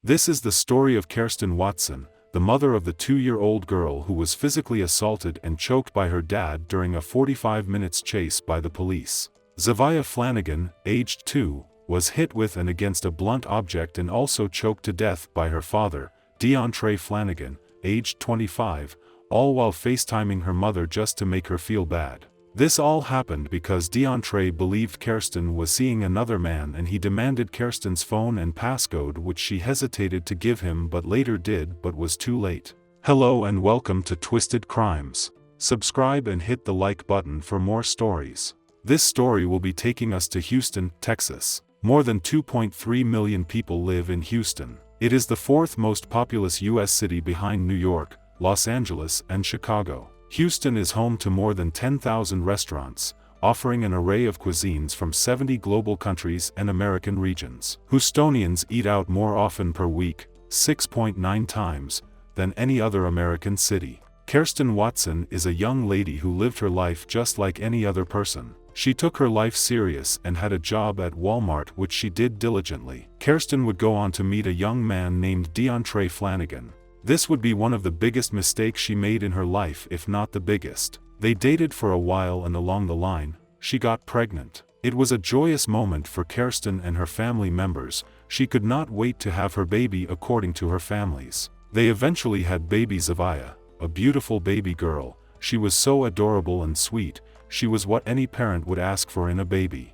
This is the story of Kairsten Watson, the mother of the 2-year-old girl who was physically assaulted and choked by her dad during a 45-minute chase by the police. Zevaya Flanagan, aged 2, was hit with and against a blunt object and also choked to death by her father, Deontray Flanagan, aged 25, all while facetiming her mother just to make her feel bad. This all happened because Deontray believed Kairsten was seeing another man and he demanded Kairsten's phone and passcode, which she hesitated to give him but later did, but was too late. Hello and welcome to Twisted Crimes. Subscribe and hit the like button for more stories. This story will be taking us to Houston, Texas. More than 2.3 million people live in Houston. It is the fourth most populous U.S. city behind New York, Los Angeles, and Chicago. Houston is home to more than 10,000 restaurants, offering an array of cuisines from 70 global countries and American regions. Houstonians eat out more often per week, 6.9 times, than any other American city. Kairsten Watson is a young lady who lived her life just like any other person. She took her life serious and had a job at Walmart, which she did diligently. Kairsten would go on to meet a young man named Deontray Flanagan. This would be one of the biggest mistakes she made in her life, if not the biggest. They dated for a while and along the line, she got pregnant. It was a joyous moment for Kairsten and her family members. She could not wait to have her baby according to her families. They eventually had baby Zevaya, a beautiful baby girl. She was so adorable and sweet. She was what any parent would ask for in a baby.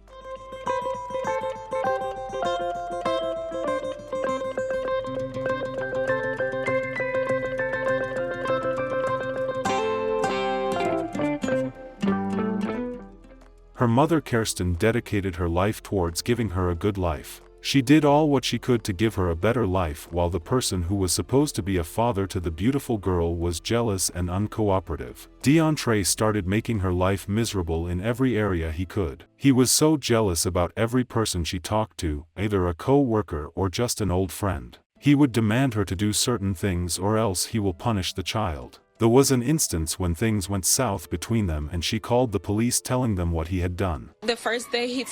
Her mother Kairsten dedicated her life towards giving her a good life. She did all what she could to give her a better life, while the person who was supposed to be a father to the beautiful girl was jealous and uncooperative. Deontray started making her life miserable in every area he could. He was so jealous about every person she talked to, either a co-worker or just an old friend. He would demand her to do certain things or else he will punish the child. There was an instance when things went south between them and she called the police telling them what he had done. The first day he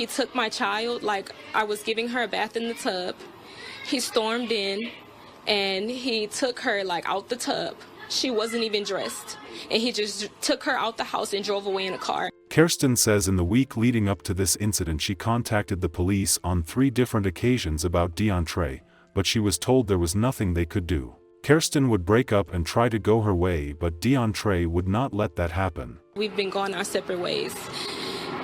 took my child, like I was giving her a bath in the tub. He stormed in and he took her like out the tub. She wasn't even dressed. And he just took her out the house and drove away in a car. Kairsten says in the week leading up to this incident she contacted the police on 3 different occasions about Deontray, but she was told there was nothing they could do. Kairsten would break up and try to go her way, but Deontray would not let that happen. We've been going our separate ways.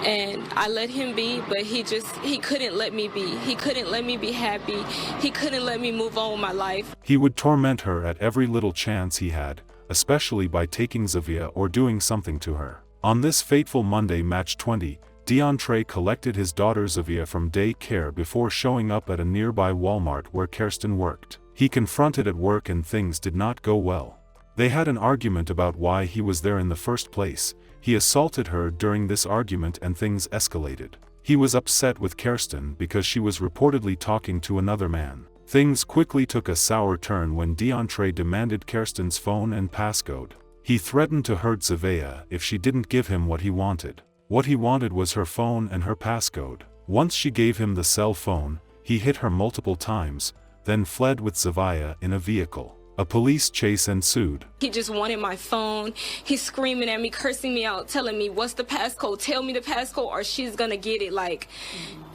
And I let him be, but he couldn't let me be. He couldn't let me be happy. He couldn't let me move on with my life. He would torment her at every little chance he had, especially by taking Zevaya or doing something to her. On this fateful Monday, March 20, Deontray collected his daughter Zevaya from daycare before showing up at a nearby Walmart where Kairsten worked. He confronted at work and things did not go well. They had an argument about why he was there in the first place. He assaulted her during this argument and things escalated. He was upset with Kairsten because she was reportedly talking to another man. Things quickly took a sour turn when Deontray demanded Kairsten's phone and passcode. He threatened to hurt Zevaya if she didn't give him what he wanted. What he wanted was her phone and her passcode. Once she gave him the cell phone, he hit her multiple times, then fled with Zevaya in a vehicle. A police chase ensued. He just wanted my phone. He's screaming at me, cursing me out, telling me, what's the passcode? Tell me the passcode or she's gonna get it.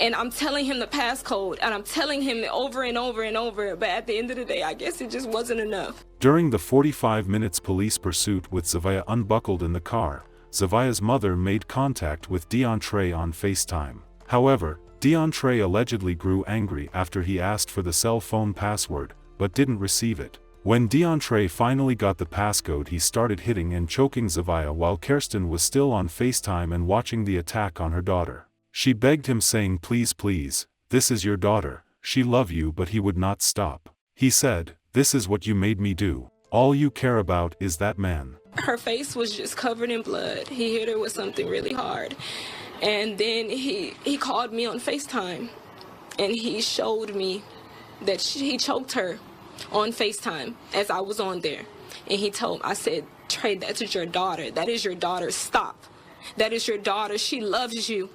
And I'm telling him the passcode and I'm telling him over and over and over. But at the end of the day, I guess it just wasn't enough. During the 45 minutes police pursuit with Zevaya unbuckled in the car, Zevaya's mother made contact with Deontray on FaceTime. However, Deontray allegedly grew angry after he asked for the cell phone password, but didn't receive it. When Deontray finally got the passcode, he started hitting and choking Zevaya while Kairsten was still on FaceTime and watching the attack on her daughter. She begged him saying, "Please, please, this is your daughter, she loves you," but he would not stop. He said, "This is what you made me do. All you care about is that man." Her face was just covered in blood. He hit her with something really hard. And then he called me on FaceTime and he showed me that he choked her on FaceTime as I was on there. And I said, "Trey, that is your daughter. That is your daughter. Stop. That is your daughter. She loves you.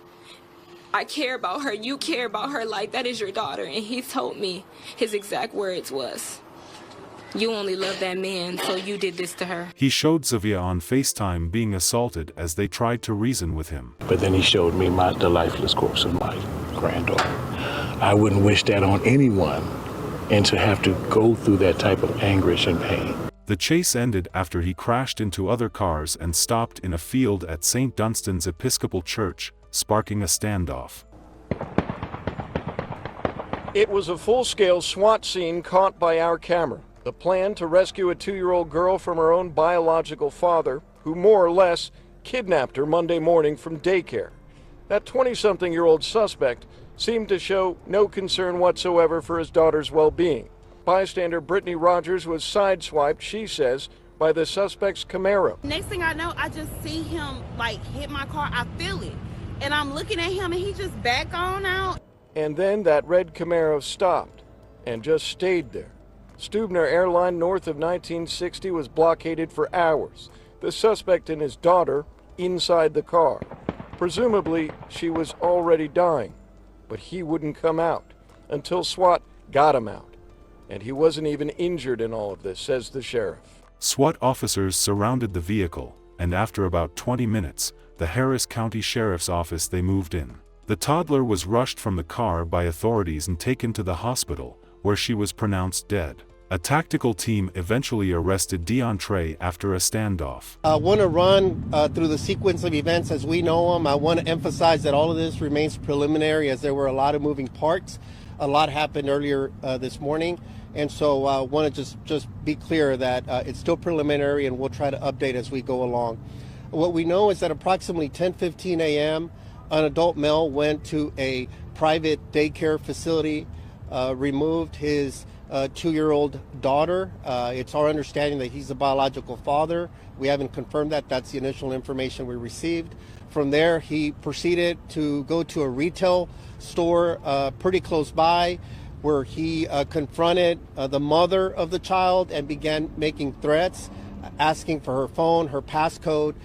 I care about her. You care about her like that is your daughter. And he told me, his exact words was, you only love that man, so you did this to her. He showed Zevaya on FaceTime being assaulted as they tried to reason with him. But then he showed me the lifeless corpse of my granddaughter. I wouldn't wish that on anyone, and to have to go through that type of anguish and pain. The chase ended after he crashed into other cars and stopped in a field at St. Dunstan's Episcopal Church, sparking a standoff. It was a full-scale SWAT scene caught by our camera. The plan to rescue a 2-year-old girl from her own biological father, who more or less kidnapped her Monday morning from daycare. That 20-something-year-old suspect seemed to show no concern whatsoever for his daughter's well-being. Bystander Brittany Rogers was sideswiped, she says, by the suspect's Camaro. Next thing I know, I just see him hit my car. I feel it. And I'm looking at him and he just back on out. And then that red Camaro stopped and just stayed there. Stubner Airline north of 1960 was blockaded for hours. The suspect and his daughter inside the car. Presumably, she was already dying, but he wouldn't come out until SWAT got him out. And he wasn't even injured in all of this, says the sheriff. SWAT officers surrounded the vehicle, and after about 20 minutes, the Harris County Sheriff's Office they moved in. The toddler was rushed from the car by authorities and taken to the hospital, where she was pronounced dead. A tactical team eventually arrested Deontray after a standoff. I want to run through the sequence of events as we know them. I want to emphasize that all of this remains preliminary, as there were a lot of moving parts. A lot happened earlier this morning, and so I want to just be clear that it's still preliminary, and we'll try to update as we go along. What we know is that approximately 10:15 a.m., an adult male went to a private daycare facility, removed his 2-year-old daughter. It's our understanding that he's the biological father. We haven't confirmed that. That's the initial information we received. From there, he proceeded to go to a retail store pretty close by, where he confronted the mother of the child and began making threats, asking for her phone, her passcode,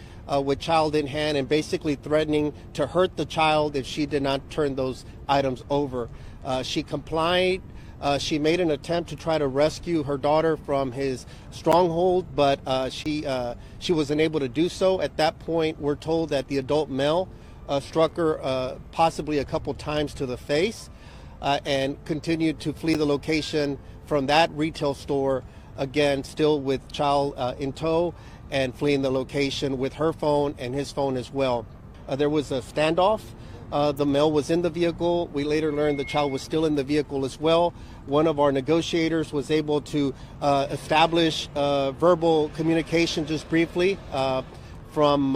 with child in hand, and basically threatening to hurt the child if she did not turn those items over. She complied. She made an attempt to try to rescue her daughter from his stronghold, but she was unable to do so. At that point, we're told that the adult male struck her possibly a couple times to the face and continued to flee the location from that retail store, again, still with child in tow, and fleeing the location with her phone and his phone as well. There was a standoff. The male was in the vehicle. We later learned the child was still in the vehicle as well. One of our negotiators was able to establish verbal communication just briefly from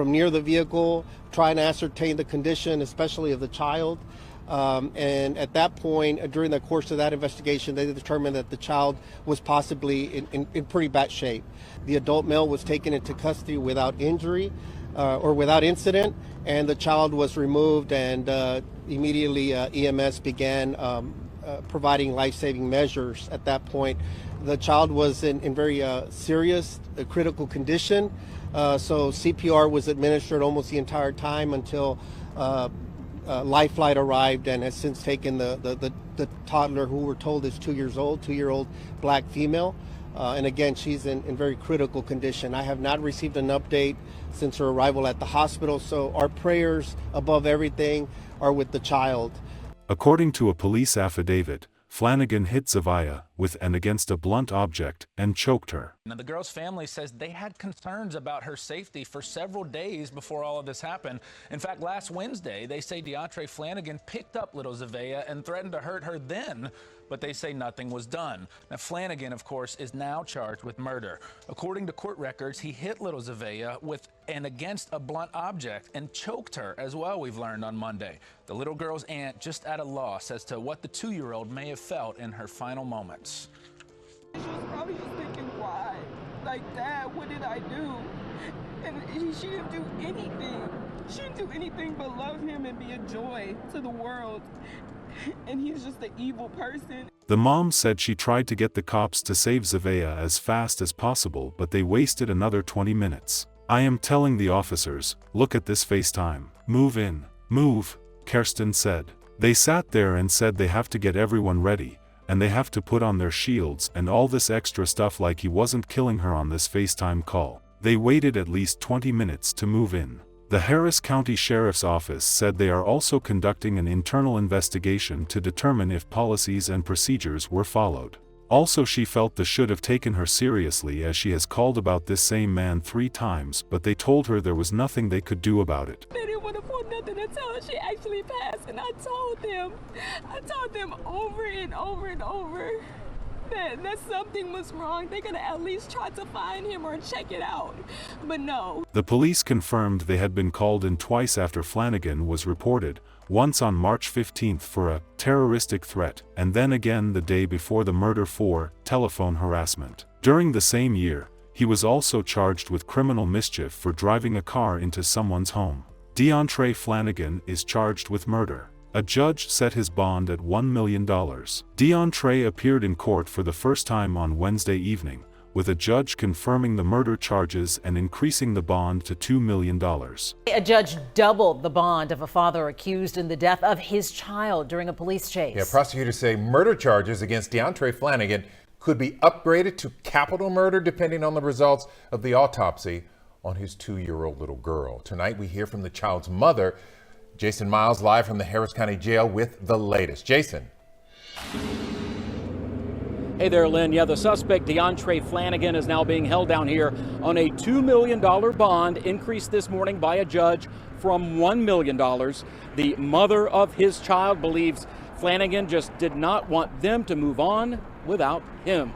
near the vehicle, trying to ascertain the condition, especially of the child. And at that point, during the course of that investigation, they determined that the child was possibly in pretty bad shape. The adult male was taken into custody without injury or without incident, and the child was removed, and immediately EMS began providing life-saving measures. At that point, the child was in very serious critical condition, so CPR was administered almost the entire time until Life Flight arrived and has since taken the toddler, who we're told is 2 years old, 2-year-old black female. And again, she's in very critical condition. I have not received an update since her arrival at the hospital, so our prayers above everything are with the child. According to a police affidavit, Flanagan hit Zevaya with and against a blunt object and choked her. Now, the girl's family says they had concerns about her safety for several days before all of this happened. In fact, last Wednesday, they say Deontray Flanagan picked up little Zevaya and threatened to hurt her then, but they say nothing was done. Now, Flanagan, of course, is now charged with murder. According to court records, he hit little Zevaya with and against a blunt object and choked her as well, we've learned on Monday. The little girl's aunt just at a loss as to what the 2-year-old may have felt in her final moments. She was probably just thinking, why? Like, Dad, what did I do? And she didn't do anything. She didn't do anything but love him and be a joy to the world. And he's just an evil person. The mom said she tried to get the cops to save Zevaya as fast as possible, but they wasted another 20 minutes. I am telling the officers, look at this FaceTime. Move in. Move. Kairsten said. They sat there and said they have to get everyone ready, and they have to put on their shields and all this extra stuff like he wasn't killing her on this FaceTime call. They waited at least 20 minutes to move in. The Harris County Sheriff's Office said they are also conducting an internal investigation to determine if policies and procedures were followed. Also, she felt they should have taken her seriously, as she has called about this same man 3 times, but they told her there was nothing they could do about it. They didn't want to put nothing until she actually passed, and I told them over and over and over that something was wrong. They're gonna at least try to find him or check it out, but no. The police confirmed they had been called in twice after Flanagan was reported, once on March 15th for a terroristic threat, and then again the day before the murder for telephone harassment. During the same year, he was also charged with criminal mischief for driving a car into someone's home. Deontray Flanagan is charged with murder. A judge set his bond at $1 million. Deontray appeared in court for the first time on Wednesday evening, with a judge confirming the murder charges and increasing the bond to $2 million. A judge doubled the bond of a father accused in the death of his child during a police chase. Yeah, prosecutors say murder charges against Deontray Flanagan could be upgraded to capital murder depending on the results of the autopsy on his 2-year-old little girl. Tonight we hear from the child's mother. Jason Miles live from the Harris County Jail with the latest. Jason. Hey there, Lynn. Yeah, the suspect, Deontray Flanagan, is now being held down here on a $2 million bond, increased this morning by a judge from $1 million. The mother of his child believes Flanagan just did not want them to move on without him.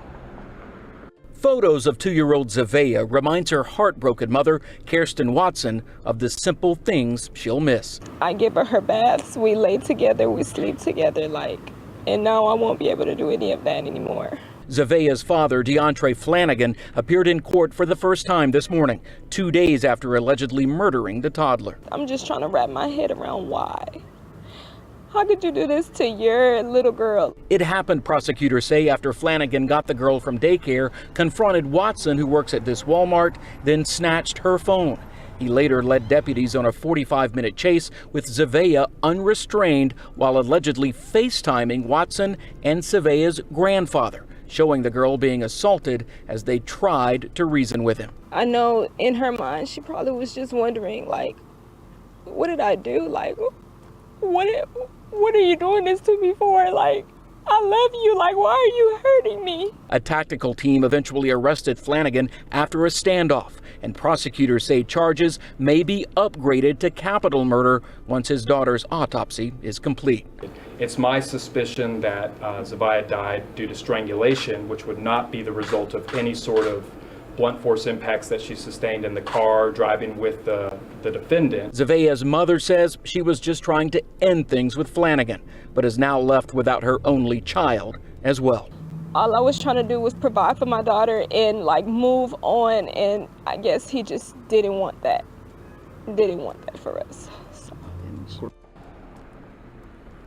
Photos of 2-year-old Zevaya reminds her heartbroken mother, Kairsten Watson, of the simple things she'll miss. I give her baths, we lay together, we sleep together, and now I won't be able to do any of that anymore. Zevaya's father, Deontray Flanagan, appeared in court for the first time this morning, 2 days after allegedly murdering the toddler. I'm just trying to wrap my head around why. How could you do this to your little girl? It happened, prosecutors say, after Flanagan got the girl from daycare, confronted Watson, who works at this Walmart, then snatched her phone. He later led deputies on a 45-minute chase with Zevaya unrestrained while allegedly FaceTiming Watson and Zevaya's grandfather, showing the girl being assaulted as they tried to reason with him. I know in her mind she probably was just wondering, what did I do? What are you doing this to me for? I love you. Why are you hurting me? A tactical team eventually arrested Flanagan after a standoff, and prosecutors say charges may be upgraded to capital murder once his daughter's autopsy is complete. It's my suspicion that Zevaya died due to strangulation, which would not be the result of any sort of blunt force impacts that she sustained in the car driving with the defendant. Zevaya's mother says she was just trying to end things with Flanagan, but is now left without her only child as well. All I was trying to do was provide for my daughter and move on, and I guess he just didn't want that. Didn't want that for us. So.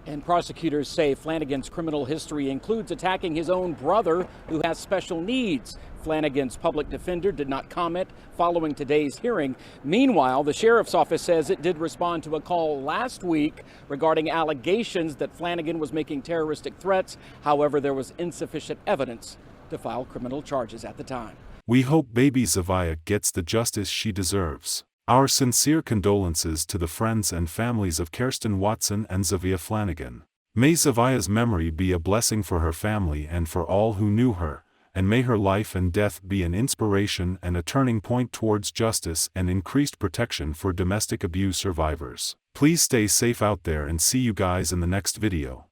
And prosecutors say Flanagan's criminal history includes attacking his own brother, who has special needs. Flanagan's public defender did not comment following today's hearing. Meanwhile, the sheriff's office says it did respond to a call last week regarding allegations that Flanagan was making terroristic threats. However, there was insufficient evidence to file criminal charges at the time. We hope baby Zevaya gets the justice she deserves. Our sincere condolences to the friends and families of Kairsten Watson and Zevaya Flanagan. May Zevaya's memory be a blessing for her family and for all who knew her, and may her life and death be an inspiration and a turning point towards justice and increased protection for domestic abuse survivors. Please stay safe out there, and see you guys in the next video.